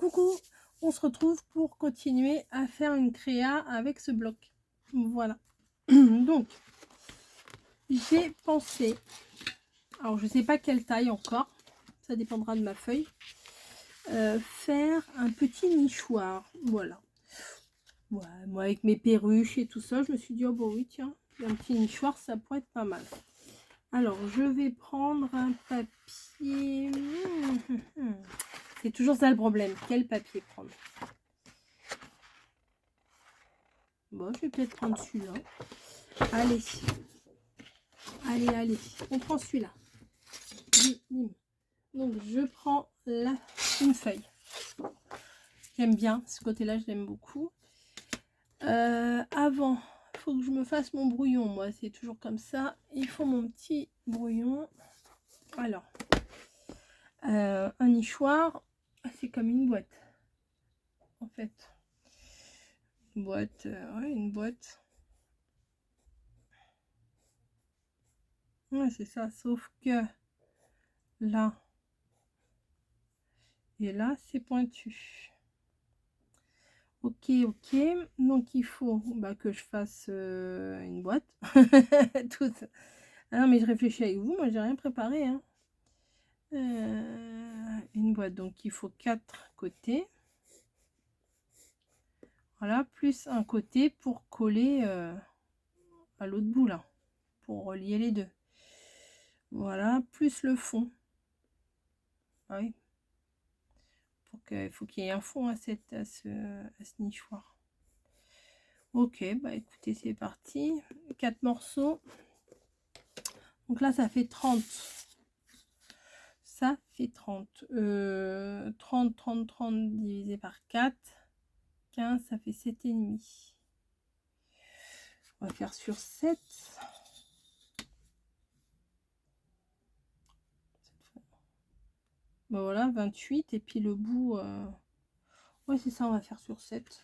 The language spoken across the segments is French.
coucou, on se retrouve pour continuer à faire une créa avec ce bloc. Voilà. Donc, j'ai pensé, alors je sais pas quelle taille encore, ça dépendra de ma feuille, faire un petit nichoir. Voilà. Ouais, moi avec mes perruches et tout ça, je me suis dit, oh bon oui, tiens, un petit nichoir, ça pourrait être pas mal. Alors, je vais prendre un papier. C'est toujours ça le problème. Quel papier prendre? Bon, je vais peut-être prendre celui-là. Allez. Allez, allez. On prend celui-là. Donc, je prends là une feuille. J'aime bien. Ce côté-là, je l'aime beaucoup. Avant, il faut que je me fasse mon brouillon. Moi, c'est toujours comme ça. Il faut mon petit brouillon. Alors, un nichoir, c'est comme une boîte. En fait. Une boîte, ouais, une boîte. Ouais, c'est ça, sauf que là et là, c'est pointu. Ok, ok. Donc, il faut que je fasse une boîte. Tout ça. Ah non, mais je réfléchis avec vous. Moi, j'ai rien préparé. Hein. Une boîte. Donc, il faut 4 côtés. Voilà, plus un côté pour coller à l'autre bout, là. Pour relier les deux. Voilà, plus le fond. Ah oui. Il faut qu'il y ait un fond à ce nichoir. Ok, bah écoutez, c'est parti. 4 morceaux. Donc là, ça fait 30. Ça fait 30. 30, 30, 30 divisé par 4. 15, ça fait 7,5. On va faire sur 7. Bah voilà, 28. Et puis le bout... Ouais, c'est ça, on va faire sur 7.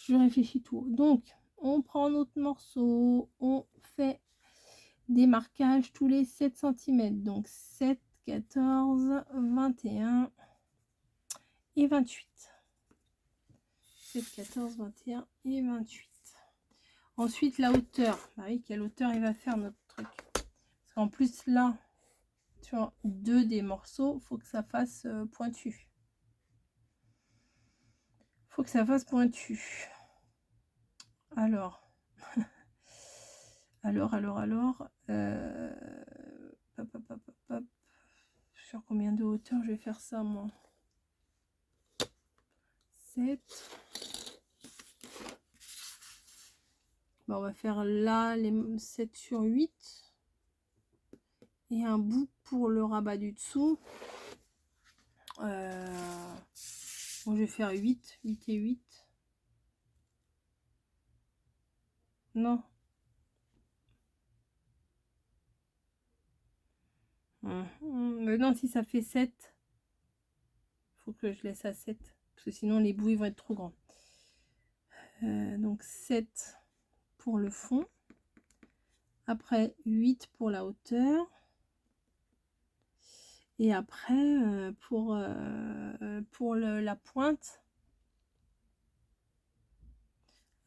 Je réfléchis tout. Donc, on prend notre morceau. On fait des marquages tous les 7 cm. Donc, 7, 14, 21 et 28. 7, 14, 21 et 28. Ensuite, la hauteur. Bah oui, quelle hauteur il va faire notre truc? Parce qu'en plus, là, sur 2 des morceaux, il faut que ça fasse pointu. Faut que ça fasse pointu. Alors. alors. Sur combien de hauteur je vais faire ça, moi? 7. Bon, on va faire là les 7 sur 8. Et un bout pour le rabat du dessous. Bon, je vais faire 8 et 8. Non. Mais non, si ça fait 7, faut que je laisse à 7. Parce que sinon, les bouts ils vont être trop grands. Donc, 7 pour le fond. Après, 8 pour la hauteur. Et après, pour la pointe.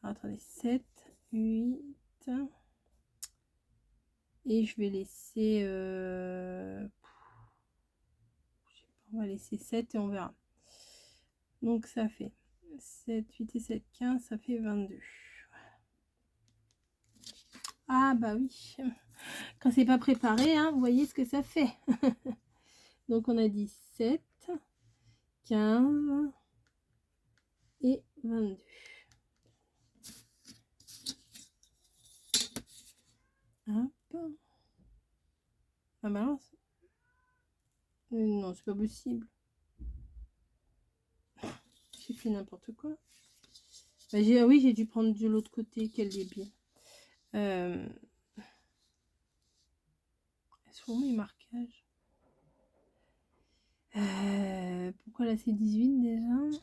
Alors, attendez, 7, 8. Et je vais laisser... on va laisser 7 et on verra. Donc, ça fait 7, 8 et 7, 15, ça fait 22. Ah bah oui, quand c'est pas préparé, hein, vous voyez ce que ça fait. Donc on a dit 7, 15 et 22. Hop. Ah bah non, non, c'est pas possible. J'ai fait n'importe quoi. Bah, oui, j'ai dû prendre de l'autre côté, quel débile. Elles sont mes marquages. Pourquoi là c'est 18 déjà?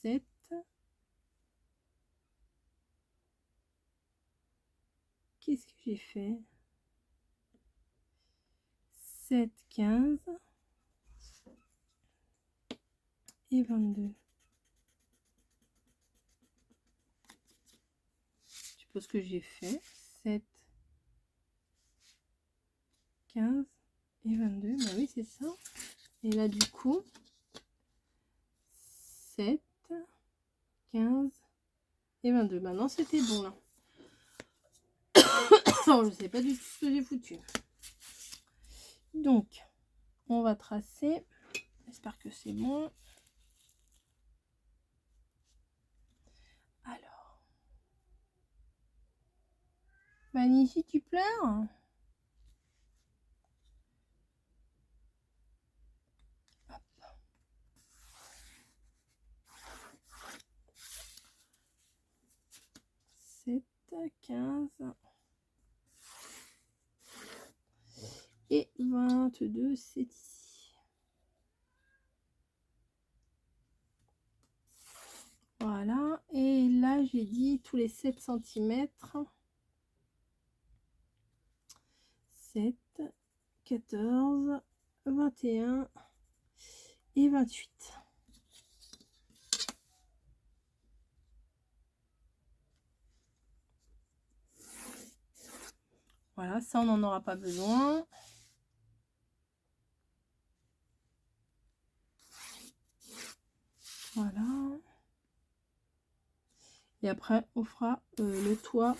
7. Qu'est-ce que j'ai fait? 7, 15. et 22. Je suppose que j'ai fait 7, 15 et 22. Bah oui, c'est ça. Et là, du coup, 7, 15 et 22. Maintenant, c'était bon, là. Non, je sais pas du tout ce que j'ai foutu. Donc, on va tracer. J'espère que c'est bon. Alors. Magnifique, tu pleures? Hop. 7, 15 et 22, c'est ici. Voilà, et là j'ai dit tous les 7 cm. 7, 14, 21 et 28. Voilà, ça on n'en aura pas besoin. Voilà. Et après, on fera le toit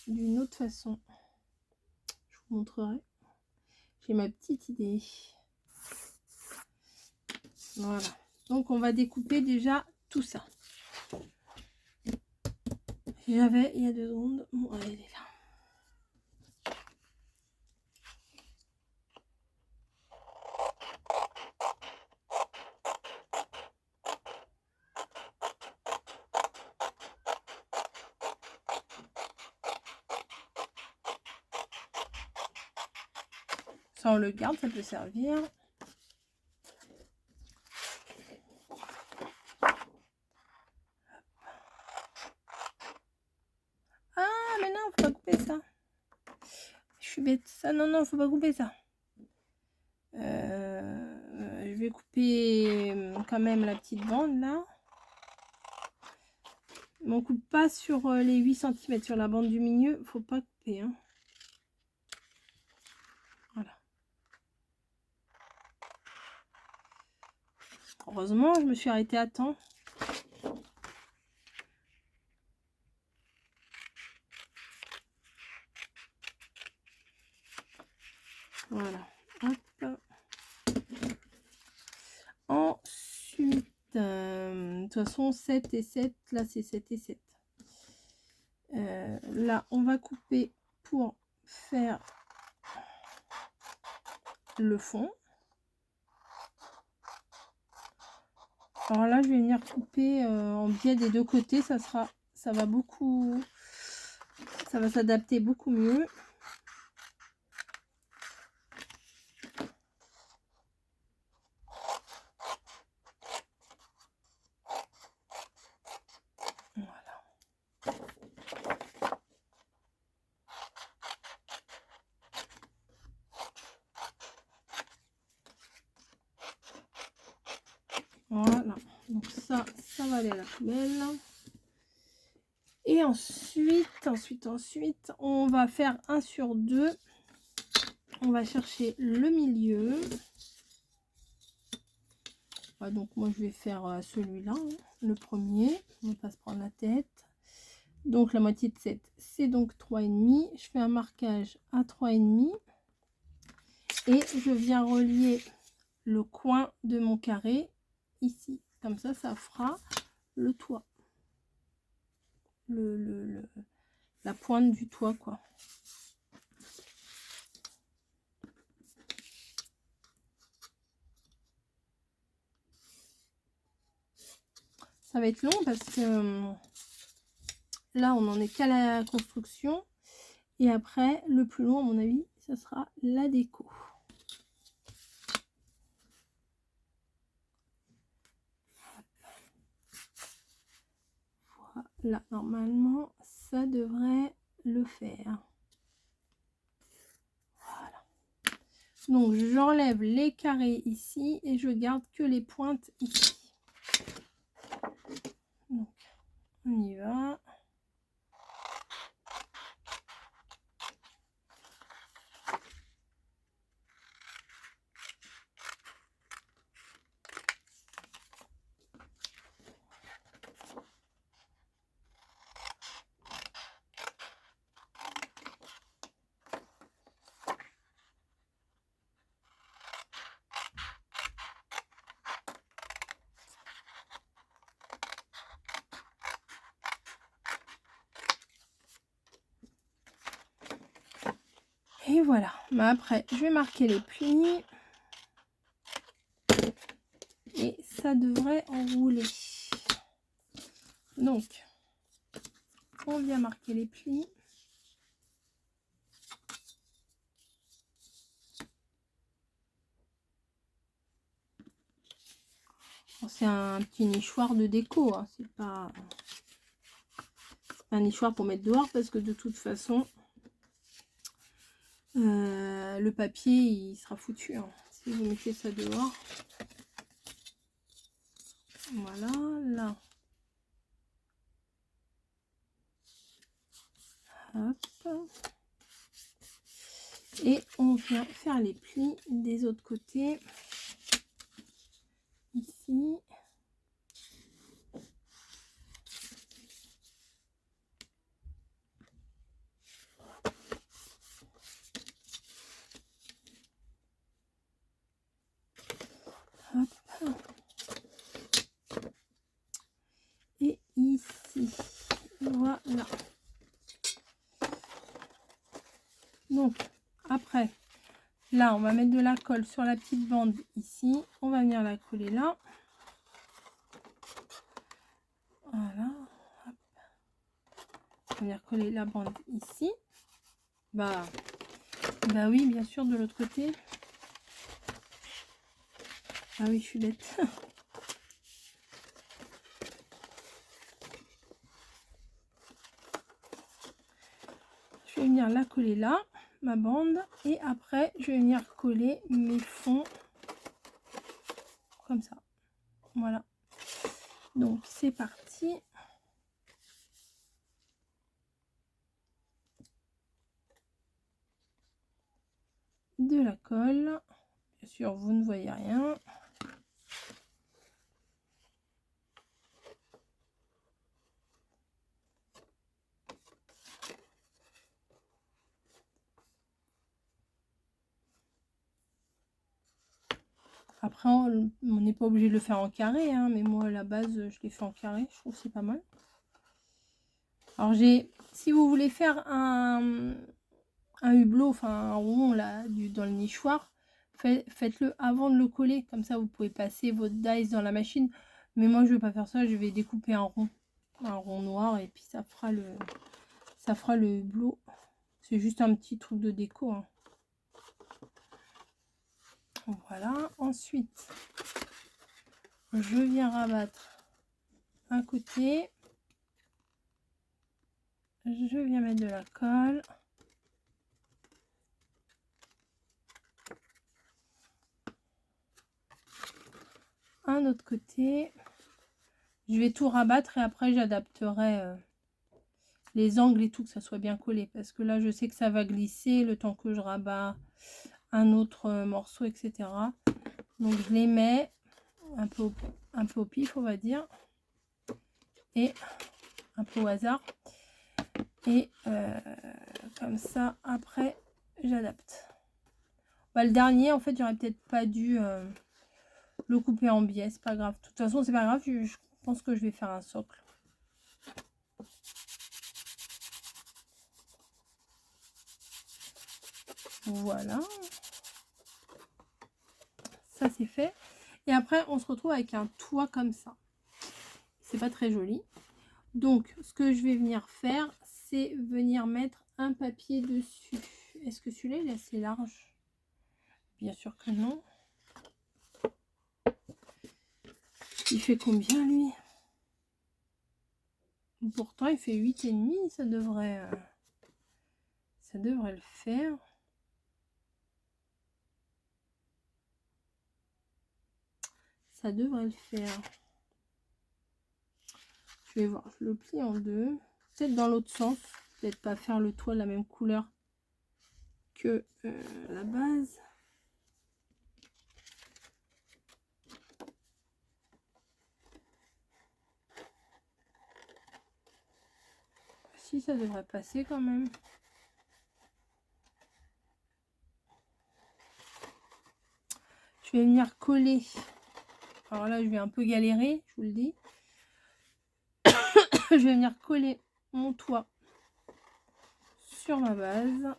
d'une autre façon. Je vous montrerai. J'ai ma petite idée. Voilà. Donc, on va découper déjà tout ça. J'avais, il y a 2 secondes. Bon, elle est là. Ça, on le garde, ça peut servir. Ah, mais non, faut pas couper ça. Je suis bête. Ça, non, non, faut pas couper ça. Je vais couper quand même la petite bande là. Mais on coupe pas sur les 8 cm. Sur la bande du milieu, faut pas couper. Hein. Voilà. Heureusement, je me suis arrêtée à temps. Voilà. Hop. Ensuite, de toute façon, 7 et 7, là c'est 7 et 7. Là, on va couper pour faire le fond. Alors là, je vais venir couper en biais des deux côtés. Ça va beaucoup, ça va s'adapter beaucoup mieux. Voilà, donc ça va aller à la poubelle. Et ensuite, on va faire 1 sur 2. On va chercher le milieu. Ouais, donc moi, je vais faire celui-là, hein, le premier. On ne va pas se prendre la tête. Donc, la moitié de 7, c'est donc 3,5. Je fais un marquage à 3,5. Et je viens relier le coin de mon carré ici. Comme ça, ça fera le toit. La pointe du toit, quoi. Ça va être long parce que là, on n'en est qu'à la construction. Et après, le plus long, à mon avis, ça sera la déco. Voilà, normalement, ça devrait le faire. Voilà. Donc, j'enlève les carrés ici et je garde que les pointes ici. On y va. Et voilà. Mais après, je vais marquer les plis. Et ça devrait enrouler. Donc, on vient marquer les plis. C'est un petit nichoir de déco, hein. C'est pas un nichoir pour mettre dehors parce que de toute façon, le papier il sera foutu, hein, si vous mettez ça dehors. Voilà, là. Hop. Et on vient faire les plis des autres côtés. Ici. Hop. Et ici. Voilà. Donc, après, là, on va mettre de la colle sur la petite bande ici. On va venir la coller là. Voilà. Hop. On va venir coller la bande ici. Bah oui, bien sûr, de l'autre côté. Ah oui, je suis bête. Je vais venir la coller là, ma bande. Et après, je vais venir coller mes fonds comme ça. Voilà. Donc, c'est parti. De la colle. Bien sûr, vous ne voyez rien. Après, on n'est pas obligé de le faire en carré, hein, mais moi, à la base, je l'ai fait en carré. Je trouve que c'est pas mal. Alors, si vous voulez faire un hublot, enfin un rond là, dans le nichoir, faites-le avant de le coller. Comme ça, vous pouvez passer votre dice dans la machine. Mais moi, je ne vais pas faire ça. Je vais découper un rond noir, et puis ça fera le hublot. C'est juste un petit truc de déco, hein. Voilà. Ensuite, je viens rabattre un côté. Je viens mettre de la colle. Un autre côté. Je vais tout rabattre et après j'adapterai les angles et tout, que ça soit bien collé, parce que là je sais que ça va glisser le temps que je rabats un autre morceau, etc. Donc je les mets un peu au pif, on va dire, et un peu au hasard, et comme ça après j'adapte. Bah, le dernier, en fait, j'aurais peut-être pas dû le couper en biais, c'est pas grave. De toute façon, c'est pas grave, je pense que je vais faire un socle. Voilà. Ça, c'est fait. Et après, on se retrouve avec un toit comme ça. C'est pas très joli. Donc, ce que je vais venir faire, c'est venir mettre un papier dessus. Est-ce que celui-là, il est assez large? Bien sûr que non. Il fait combien, lui? Pourtant, il fait 8,5. Ça devrait le faire. Ça devrait le faire. Je vais voir, je le plie en deux. Peut-être dans l'autre sens. Peut-être pas faire le toit de la même couleur que la base. Si, ça devrait passer quand même. Je vais venir coller. Alors là, je vais un peu galérer, je vous le dis. Je vais venir coller mon toit sur ma base.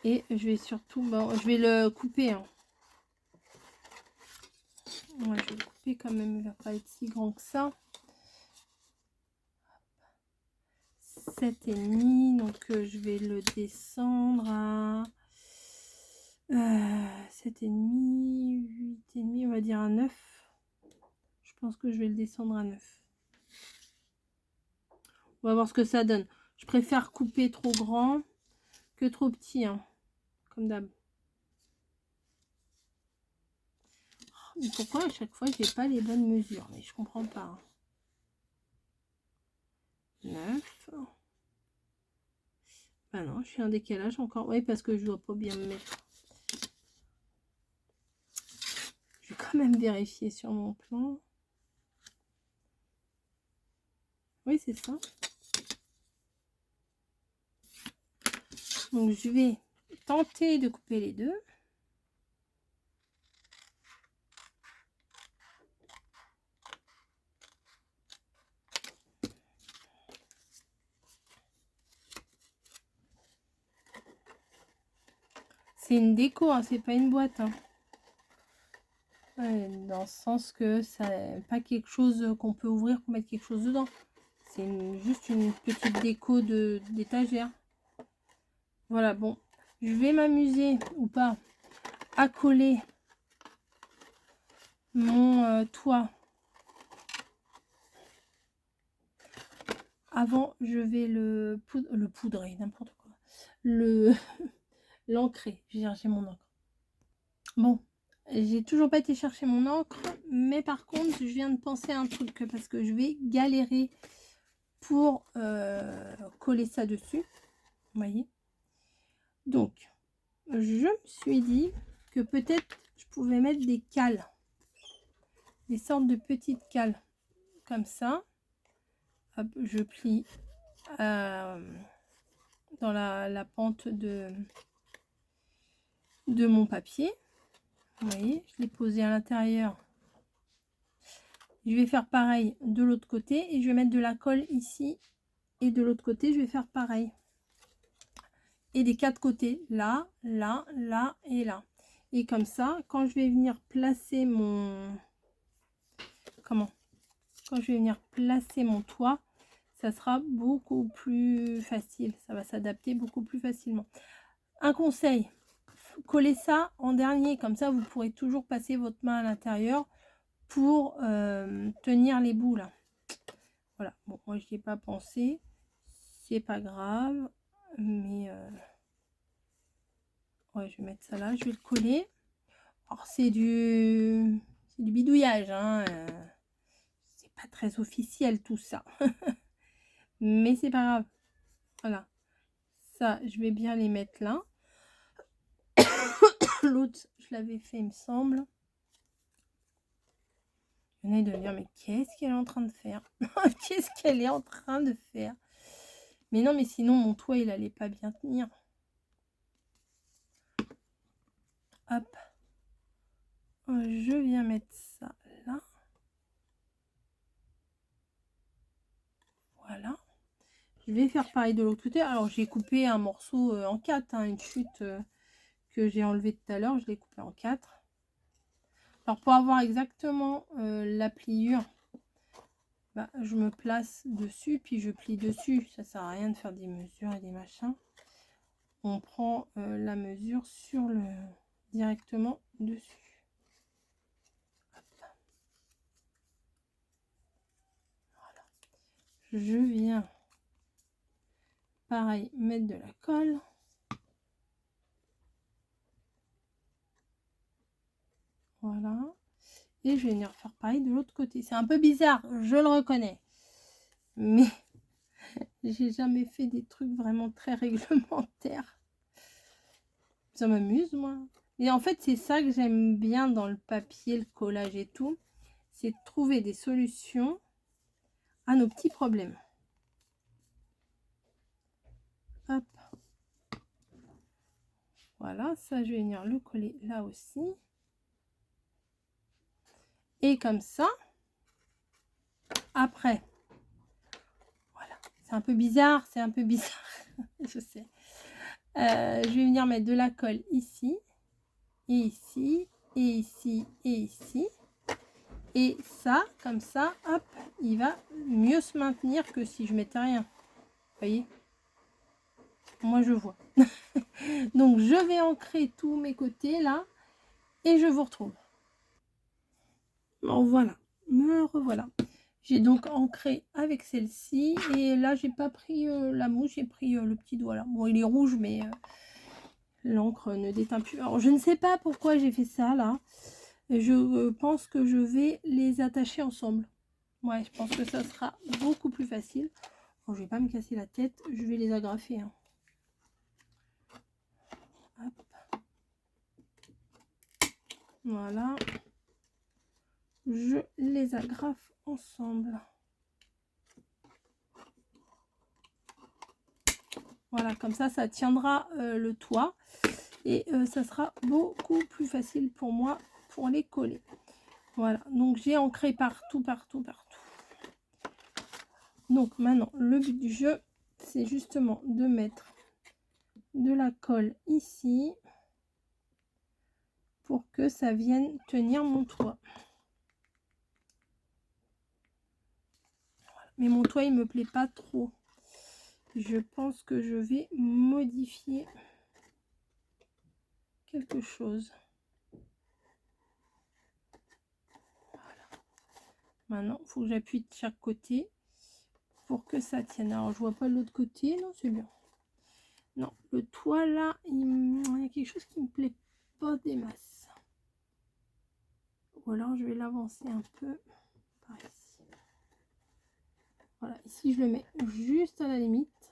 Et je vais surtout, bon, je vais le couper. Hein. Ouais, je vais le couper quand même, il ne va pas être si grand que ça. 7,5, donc je vais le descendre à 7,5, 8,5, on va dire à 9. Je pense que je vais le descendre à 9. On va voir ce que ça donne. Je préfère couper trop grand que trop petit, hein, comme d'hab. Mais pourquoi à chaque fois je n'ai pas les bonnes mesures? Mais je comprends pas. Hein. 9. Ah non, je suis en décalage encore. Oui, parce que je dois pas bien me mettre. Je vais quand même vérifier sur mon plan. Oui, c'est ça. Donc, je vais tenter de couper les deux. C'est une déco, hein, c'est pas une boîte. Hein. Ouais, dans le sens que ça pas quelque chose qu'on peut ouvrir pour mettre quelque chose dedans. C'est juste une petite déco d'étagère. Voilà, bon. Je vais m'amuser ou pas à coller mon toit. Avant, je vais le poudrer, n'importe quoi. L'ancrer. J'ai cherché mon encre. Bon, j'ai toujours pas été chercher mon encre, mais par contre, je viens de penser à un truc parce que je vais galérer pour coller ça dessus. Vous voyez? Donc, je me suis dit que peut-être je pouvais mettre des cales. Des sortes de petites cales. Comme ça. Hop, je plie dans la pente de mon papier. Vous voyez, je l'ai posé à l'intérieur. Je vais faire pareil de l'autre côté et je vais mettre de la colle ici. Et de l'autre côté, je vais faire pareil. Et des quatre côtés, là, là, là et là. Et comme ça, quand je vais venir placer mon... Quand je vais venir placer mon toit, ça sera beaucoup plus facile. Ça va s'adapter beaucoup plus facilement. Un conseil, collez ça en dernier. Comme ça, vous pourrez toujours passer votre main à l'intérieur pour tenir les bouts là. Voilà, bon, moi je n'y ai pas pensé. C'est pas grave. Mais ouais, je vais mettre ça là. Je vais le coller. Alors c'est du bidouillage. Hein. C'est pas très officiel tout ça. Mais c'est pas grave. Voilà. Ça, je vais bien les mettre là. L'autre, je l'avais fait, il me semble. Il y en a de dire, mais qu'est-ce qu'elle est en train de faire? Qu'est-ce qu'elle est en train de faire? Mais non, mais sinon, mon toit, il allait pas bien tenir. Hop. Je viens mettre ça là. Voilà. Je vais faire pareil de l'autre côté. Alors, j'ai coupé un morceau en 4, hein, une chute que j'ai enlevée tout à l'heure. Je l'ai coupé en 4. Alors, pour avoir exactement la pliure, bah, je me place dessus, puis je plie dessus. Ça sert à rien de faire des mesures et des machins. On prend la mesure sur le directement dessus. Hop. Voilà. Je viens pareil mettre de la colle. Voilà. Et je vais venir faire pareil de l'autre côté. C'est un peu bizarre, je le reconnais. Mais j'ai jamais fait des trucs vraiment très réglementaires. Ça m'amuse, moi. Et en fait, c'est ça que j'aime bien dans le papier, le collage et tout. C'est de trouver des solutions à nos petits problèmes. Hop. Voilà, ça, je vais venir le coller là aussi. Et comme ça, après, voilà. C'est un peu bizarre, je sais. Je vais venir mettre de la colle ici, et ici, et ici, et ici. Et ça, comme ça, hop, il va mieux se maintenir que si je mettais rien. Vous voyez? Moi, je vois. Donc, je vais ancrer tous mes côtés là, et je vous retrouve. Bon, voilà, me revoilà. J'ai donc ancré avec celle-ci, et là, j'ai pas pris la mouche, j'ai pris le petit doigt là. Bon, il est rouge, mais l'encre ne déteint plus. Alors, je ne sais pas pourquoi j'ai fait ça là. Je pense que je vais les attacher ensemble. Ouais, je pense que ça sera beaucoup plus facile. Bon, je vais pas me casser la tête, je vais les agrafer. Hein. Hop. Voilà. Je les agrafe ensemble. Voilà, comme ça tiendra le toit. Et ça sera beaucoup plus facile pour moi pour les coller. Voilà, donc j'ai ancré partout, partout, partout. Donc maintenant, le but du jeu, c'est justement de mettre de la colle ici pour que ça vienne tenir mon toit. Voilà. Mais mon toit, il me plaît pas trop. Je pense que je vais modifier quelque chose. Voilà. Maintenant, il faut que j'appuie de chaque côté pour que ça tienne. Alors, je vois pas l'autre côté. Non, c'est bien. Non, le toit là, il y a quelque chose qui me plaît pas des masses. Ou alors je vais l'avancer un peu par ici. Voilà, ici je le mets juste à la limite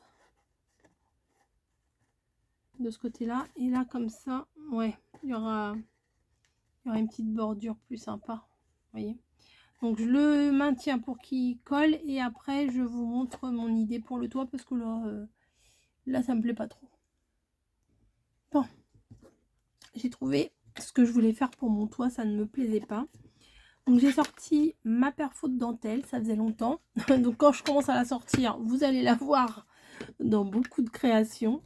de ce côté là. Et là comme ça, ouais, il y aura une petite bordure plus sympa. Vous voyez. Donc je le maintiens pour qu'il colle et après je vous montre mon idée pour le toit parce que là ça me plaît pas trop. Bon, j'ai trouvé ce que je voulais faire pour mon toit, ça ne me plaisait pas. Donc j'ai sorti ma perfo de dentelle, ça faisait longtemps. Donc quand je commence à la sortir, vous allez la voir dans beaucoup de créations.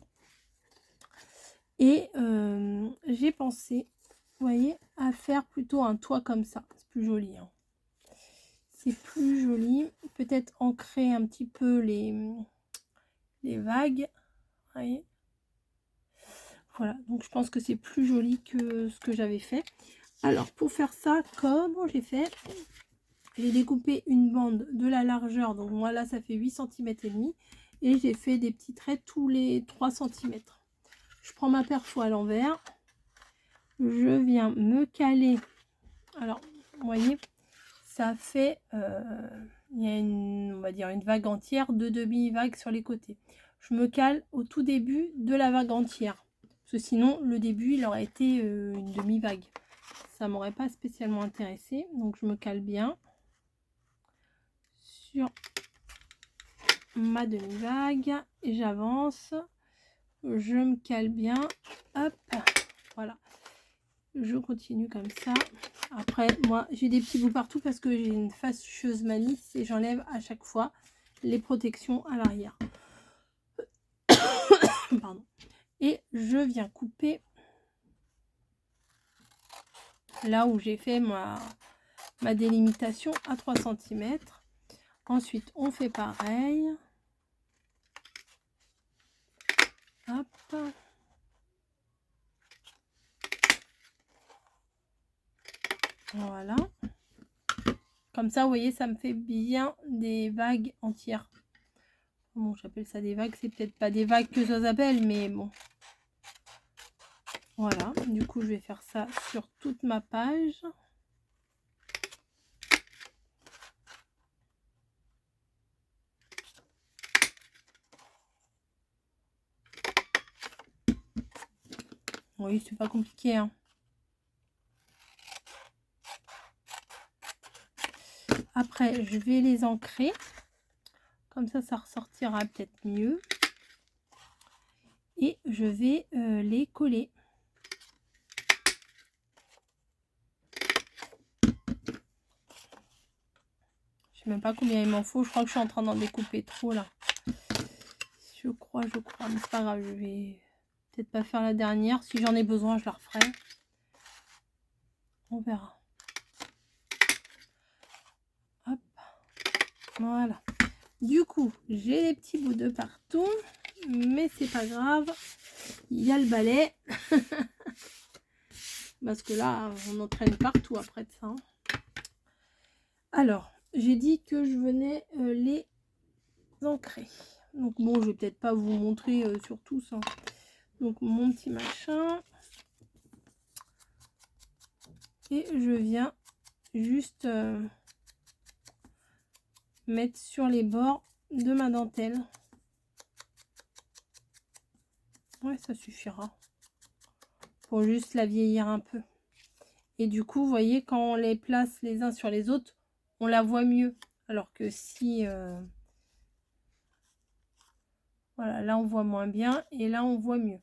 Et j'ai pensé, vous voyez, à faire plutôt un toit comme ça. C'est plus joli. Hein. C'est plus joli. Peut-être ancrer un petit peu les vagues. Vous voyez. Voilà, donc je pense que c'est plus joli que ce que j'avais fait. Alors pour faire ça, comment j'ai fait? J'ai découpé une bande de la largeur, donc moi là ça fait 8 cm et demi. Et j'ai fait des petits traits tous les 3 cm. Je prends ma perfo à l'envers. Je viens me caler. Alors, vous voyez, ça fait, il y a on va dire une vague entière, deux demi-vagues sur les côtés. Je me cale au tout début de la vague entière. Parce que sinon, le début, il aurait été une demi-vague. Ça m'aurait pas spécialement intéressé. Donc, je me cale bien sur ma demi-vague. Et j'avance. Je me cale bien. Hop. Voilà. Je continue comme ça. Après, moi, j'ai des petits bouts partout parce que j'ai une fâcheuse malice et j'enlève à chaque fois les protections à l'arrière. Pardon. Et je viens couper là où j'ai fait ma délimitation à 3 cm. Ensuite, on fait pareil. Hop. Voilà. Comme ça, vous voyez, ça me fait bien des vagues entières. Bon, j'appelle ça des vagues. C'est peut-être pas des vagues que ça s'appelle, mais bon. Voilà. Du coup, je vais faire ça sur toute ma page. Oui, c'est pas compliqué, hein. Après, je vais les ancrer. Comme ça ressortira peut-être mieux. Et je vais les coller. Je sais même pas combien il m'en faut. Je crois que je suis en train d'en découper trop là. Je crois. Mais c'est pas grave, je vais peut-être pas faire la dernière. Si j'en ai besoin, je la referai. On verra. Hop. Voilà. Du coup, j'ai les petits bouts de partout. Mais c'est pas grave. Il y a le balai. Parce que là, on entraîne partout après de ça. Alors, j'ai dit que je venais les ancrer. Donc bon, je vais peut-être pas vous montrer sur tous. Hein. Donc mon petit machin. Et je viens juste mettre sur les bords de ma dentelle. Ouais, ça suffira. Pour juste la vieillir un peu. Et du coup, vous voyez, quand on les place les uns sur les autres, on la voit mieux. Alors que si... voilà, là on voit moins bien et là on voit mieux.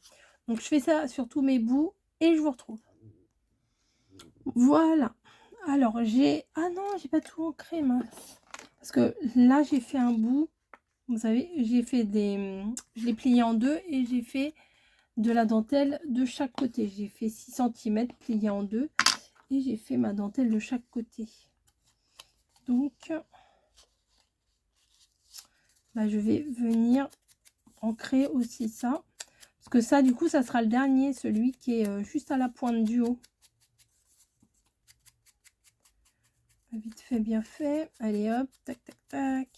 Donc je fais ça sur tous mes bouts et je vous retrouve. Voilà. Alors j'ai... Ah non, j'ai pas tout ancré, mince. Parce que là j'ai fait un bout. Vous savez, j'ai fait des... Je l'ai plié en deux et j'ai fait de la dentelle de chaque côté. J'ai fait 6 cm plié en deux et j'ai fait ma dentelle de chaque côté. Donc, bah, je vais venir ancrer aussi ça. Parce que ça, du coup, ça sera le dernier, celui qui est juste à la pointe du haut. Vite fait, bien fait. Allez, hop, tac, tac, tac.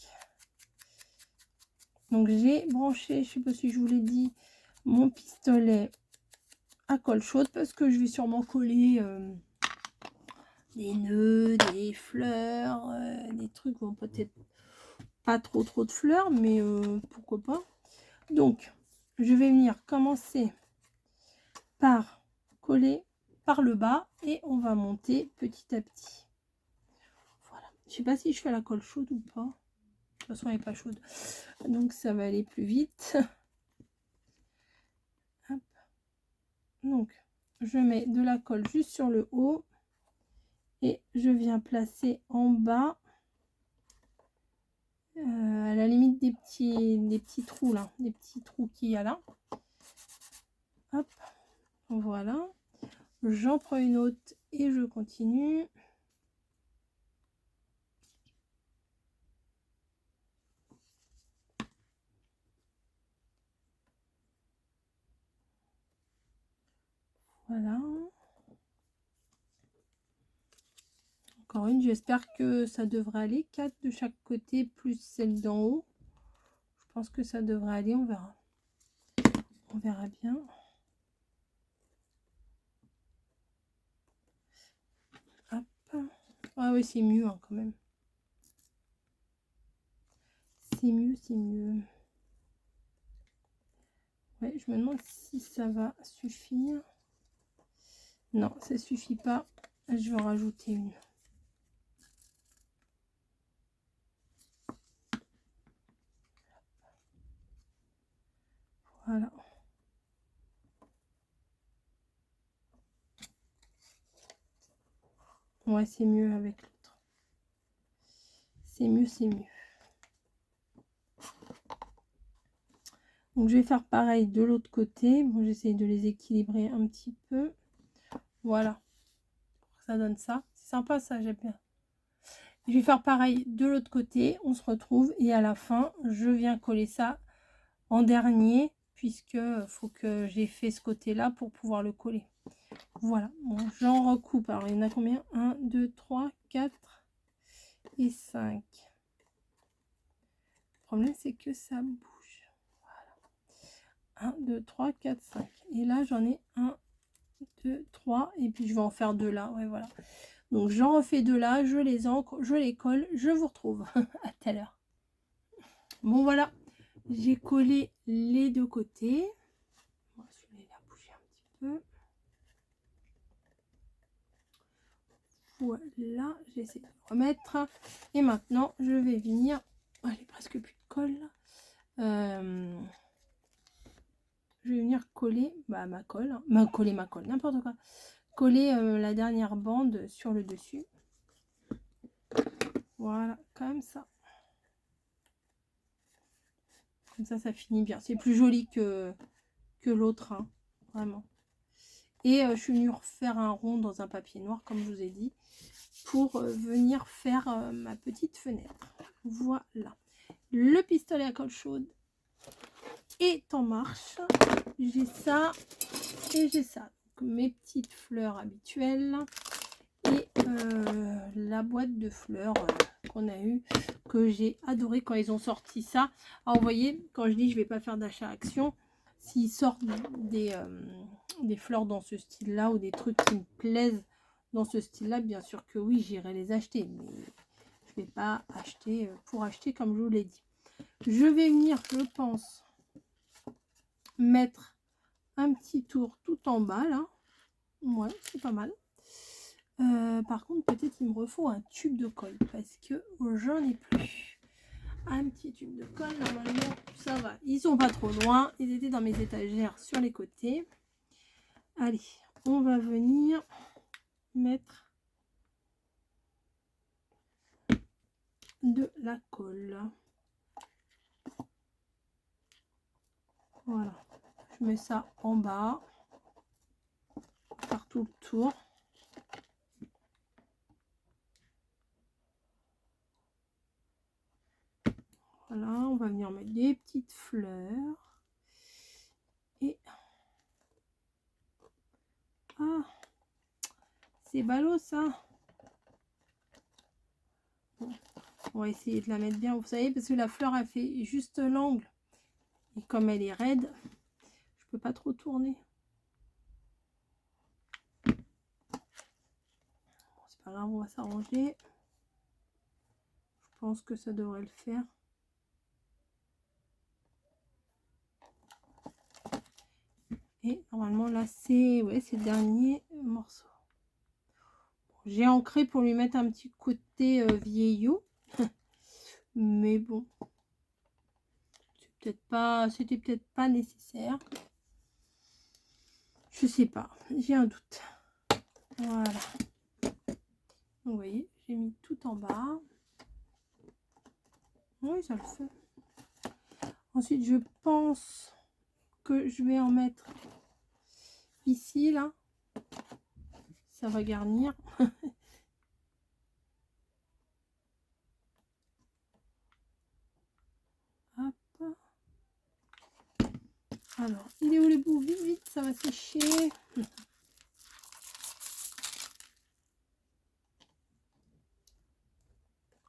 Donc, j'ai branché, je sais pas si je vous l'ai dit, mon pistolet à colle chaude parce que je vais sûrement coller des nœuds, des fleurs, des trucs, bon, peut-être pas trop de fleurs, mais pourquoi pas. Donc, je vais venir commencer par coller par le bas et on va monter petit à petit. Voilà. Je sais pas si je fais la colle chaude ou pas. De toute façon, elle n'est pas chaude. Donc, ça va aller plus vite. Hop. Donc, je mets de la colle juste sur le haut. Et je viens placer en bas, à la limite des petits trous là. Des petits trous qu'il y a là. Hop. Voilà. J'en prends une autre et je continue. Voilà. Encore une, j'espère que ça devrait aller. 4 de chaque côté plus celle d'en haut. Je pense que ça devrait aller, on verra. On verra bien. Hop. Ah oui, c'est mieux hein, quand même. C'est mieux, c'est mieux. Ouais, je me demande si ça va suffire. Non, ça suffit pas. Je vais en rajouter une. Voilà. Ouais, c'est mieux avec l'autre. C'est mieux, c'est mieux. Donc, je vais faire pareil de l'autre côté. Bon, j'essaie de les équilibrer un petit peu. Voilà. Ça donne ça. C'est sympa, ça, j'aime bien. Je vais faire pareil de l'autre côté. On se retrouve et à la fin, je viens coller ça en dernier puisque faut que j'ai fait ce côté-là pour pouvoir le coller. Voilà. Bon, j'en recoupe. Alors, il y en a combien? 1, 2, 3, 4 et 5. Le problème, c'est que ça bouge. Voilà. 1, 2, 3, 4, 5. Et là, j'en ai 1, 2, 3. Et puis, je vais en faire 2 là. Ouais, voilà. Donc, j'en refais 2 là. Je les ancre, je les colle. Je vous retrouve à tout à l'heure. Bon, voilà. J'ai collé les deux côtés. Bon, celui-là, il a bougé un petit peu. Voilà, j'essaie de remettre. Et maintenant, je vais venir... Oh, j'ai presque plus de colle. Je vais venir coller ma colle. Coller ma colle, n'importe quoi. Coller la dernière bande sur le dessus. Voilà, comme ça. Comme ça finit bien. C'est plus joli que l'autre, hein, vraiment. Et je suis venue refaire un rond dans un papier noir, comme je vous ai dit, pour venir faire ma petite fenêtre. Voilà. Le pistolet à colle chaude est en marche. J'ai ça et j'ai ça. Donc, mes petites fleurs habituelles et la boîte de fleurs qu'on a eu, que j'ai adoré quand ils ont sorti ça. Alors, vous voyez, quand je dis je vais pas faire d'achat action, s'ils sortent des fleurs dans ce style là ou des trucs qui me plaisent dans ce style là, bien sûr que oui, j'irai les acheter, mais je vais pas acheter pour acheter, comme je vous l'ai dit. Je vais venir, je pense, mettre un petit tour tout en bas là. Ouais, c'est pas mal. Par contre, peut-être il me refaut un tube de colle parce que j'en ai plus. Un petit tube de colle, normalement ça va. Ils sont pas trop loin, ils étaient dans mes étagères sur les côtés. Allez, on va venir mettre de la colle. Voilà, je mets ça en bas, par tout le tour. Voilà, on va venir mettre des petites fleurs. Et... ah, c'est ballot ça. Bon, on va essayer de la mettre bien, vous savez, parce que la fleur a fait juste l'angle. Et comme elle est raide, je peux pas trop tourner. Bon, c'est pas grave, on va s'arranger. Je pense que ça devrait le faire. Et normalement là c'est le dernier morceau. J'ai ancré pour lui mettre un petit côté vieillot. Mais bon, c'était peut-être pas nécessaire. Je sais pas, j'ai un doute. Voilà. Donc, vous voyez, j'ai mis tout en bas. Oui, ça le fait. Ensuite, je pense que je vais en mettre ici, là. Ça va garnir. Hop. Alors, il est où les bouts? Vite, vite, ça va sécher.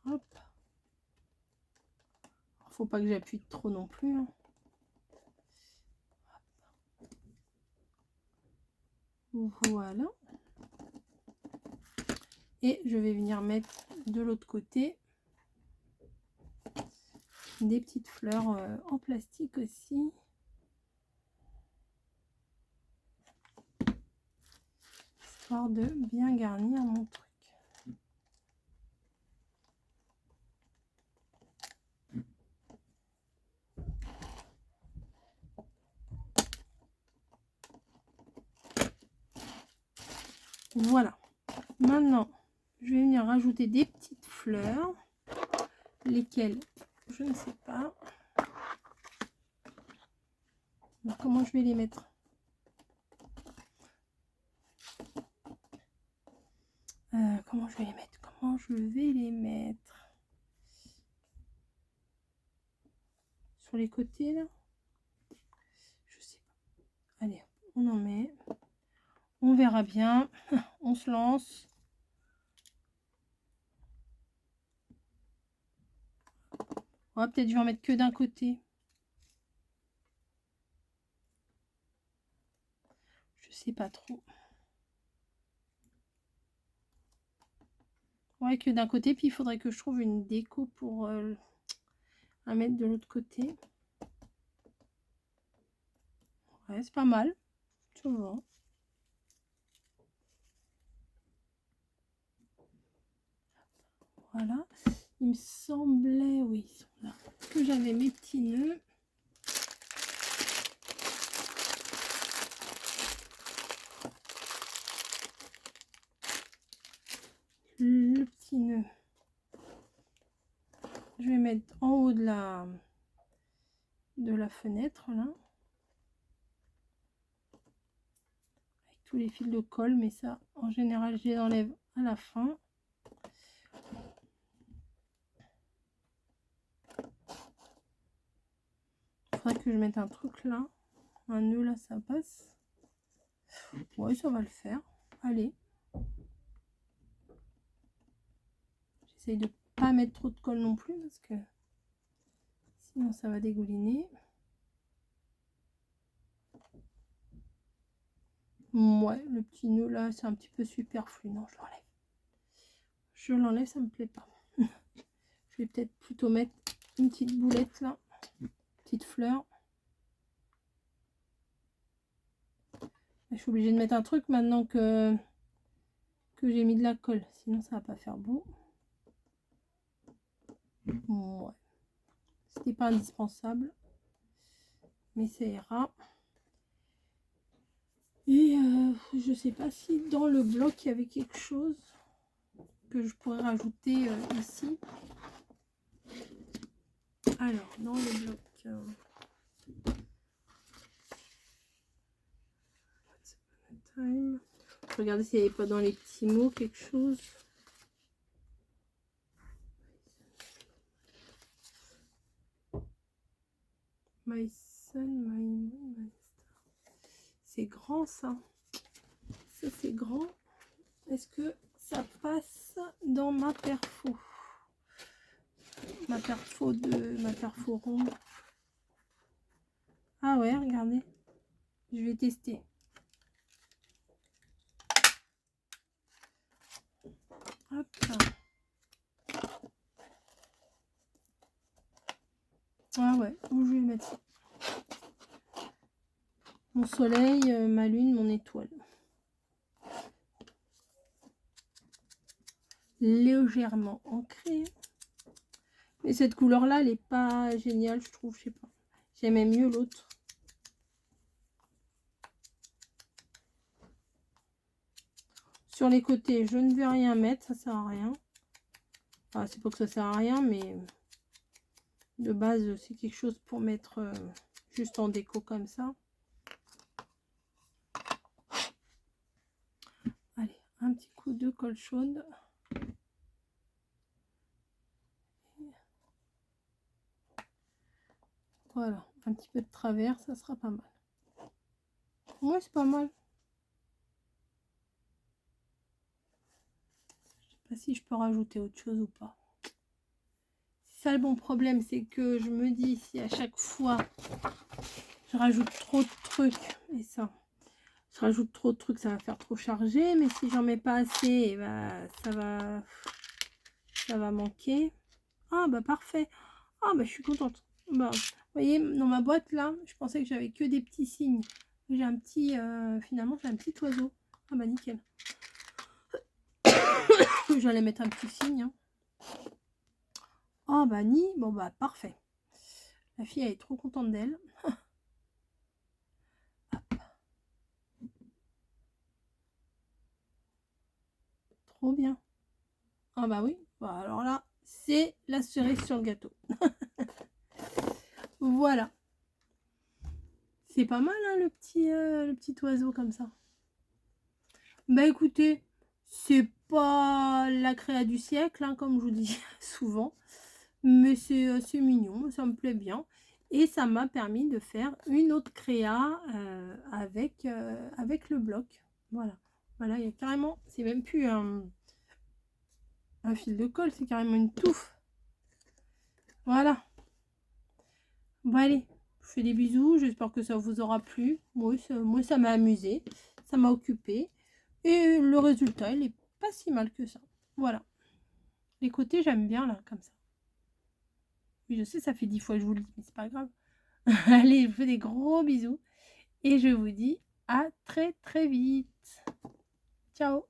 Hop. Faut pas que j'appuie trop non plus. Hein. Voilà. Et je vais venir mettre de l'autre côté des petites fleurs en plastique aussi. Histoire de bien garnir mon truc. Voilà. Maintenant, je vais venir rajouter des petites fleurs. Lesquelles, je ne sais pas. Donc, comment je vais les mettre? Comment je vais les mettre? Comment je vais les mettre? Sur les côtés, là? Je sais pas. Allez, on en met. On verra bien. On se lance. Ouais, peut-être je vais en mettre que d'un côté. Je sais pas trop. Ouais, que d'un côté. Puis il faudrait que je trouve une déco pour à mettre de l'autre côté. Ouais, c'est pas mal. Tu vois. Voilà. Il me semblait, oui, ils sont là, que j'avais mes petits nœuds. Le petit nœud, je vais mettre en haut de la fenêtre là, avec tous les fils de colle, mais ça en général je les enlève à la fin. Il faudrait que je mette un truc là, un nœud là, ça passe. Ouais, ça va le faire. Allez, j'essaye de pas mettre trop de colle non plus parce que sinon ça va dégouliner. Ouais, le petit nœud là, c'est un petit peu superflu. Non, je l'enlève. Je l'enlève, ça me plaît pas. Je vais peut-être plutôt mettre une petite boulette là, une petite fleur. Je suis obligée de mettre un truc maintenant que j'ai mis de la colle, sinon ça va pas faire beau. Ouais, c'était pas indispensable, mais ça ira. Et je sais pas si dans le bloc il y avait quelque chose que je pourrais rajouter ici. Alors dans le bloc, regardez s'il n'y avait pas dans les petits mots quelque chose. My son, my c'est grand ça. Ça c'est grand. Est-ce que ça passe dans ma perfo? Ma perfo ronde. Ah ouais, regardez. Je vais tester. Hop là. Ah ouais, où je vais mettre ça? Mon soleil, ma lune, mon étoile. Légèrement ancrée. Mais cette couleur là, elle est pas géniale, je trouve, je sais pas. J'aimais mieux l'autre. Sur les côtés, je ne vais rien mettre, ça sert à rien. Enfin, c'est pas que ça sert à rien, mais de base, c'est quelque chose pour mettre juste en déco comme ça. Allez, un petit coup de colle chaude. Voilà, un petit peu de travers, ça sera pas mal. Ouais, c'est pas mal. Je sais pas si je peux rajouter autre chose ou pas. Ça, le bon problème, c'est que je me dis si à chaque fois je rajoute trop de trucs, et ça, je rajoute trop de trucs, ça va faire trop chargé, mais si j'en mets pas assez, et bah, ça va manquer. Ah bah parfait. Ah bah je suis contente. Bah, vous voyez, dans ma boîte là, je pensais que j'avais que des petits signes. J'ai un petit, finalement j'ai un petit oiseau. Ah bah nickel. J'allais mettre un petit signe. Hein. Oh bah ni, bon bah parfait. La fille elle est trop contente d'elle. Trop bien. Ah bah oui, bah alors là, c'est la cerise sur le gâteau. Voilà. C'est pas mal hein, le petit oiseau comme ça. Bah écoutez, c'est pas la créa du siècle, hein, comme je vous dis souvent. Mais c'est mignon, ça me plaît bien. Et ça m'a permis de faire une autre créa avec le bloc. Voilà. Voilà, il y a carrément, c'est même plus un fil de colle, c'est carrément une touffe. Voilà. Bon allez, je fais des bisous, j'espère que ça vous aura plu. Moi ça m'a amusé, ça m'a occupé. Et le résultat, il est pas si mal que ça. Voilà. Les côtés, j'aime bien là, comme ça. Oui, je sais, ça fait 10 fois que je vous le dis, mais c'est pas grave. Allez, je vous fais des gros bisous. Et je vous dis à très très vite. Ciao.